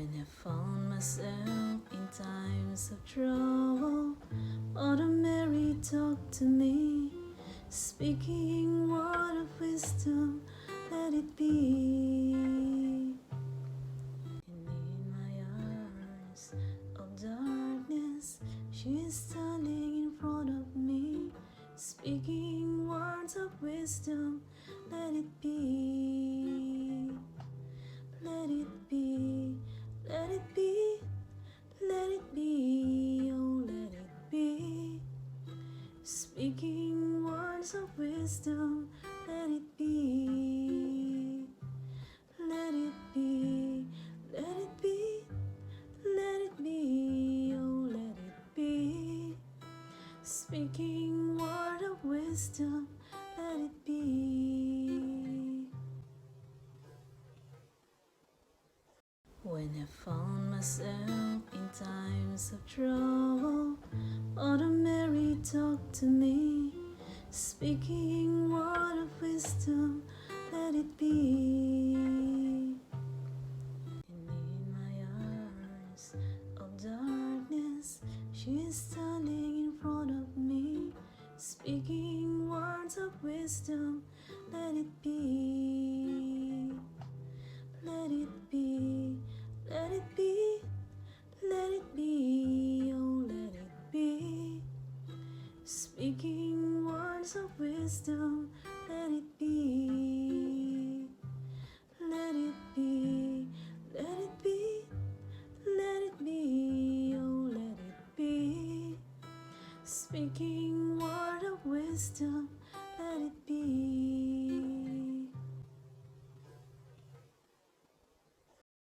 When I found myself in times of trouble, Mother Mary talked to me, speaking word of wisdom, let it be. And in my hours of darkness, she is standing in front of me, speaking words of wisdom, let it be. Let it be, let it be, let it be, oh let it be. Speaking words of wisdom, let it be. Let it be, let it be, let it be, oh let it be. Speaking word of wisdom, let it be. When I found myself in times of trouble, Mother Mary talked to me, speaking word of wisdom, let it be. And in my hours of darkness, she is standing in front of me, speaking words of wisdom, let it be. Let it be, let it be, let it be, oh let it be. Speaking words of wisdom, let it be. Let it be, let it be, let it be, oh let it be. Speaking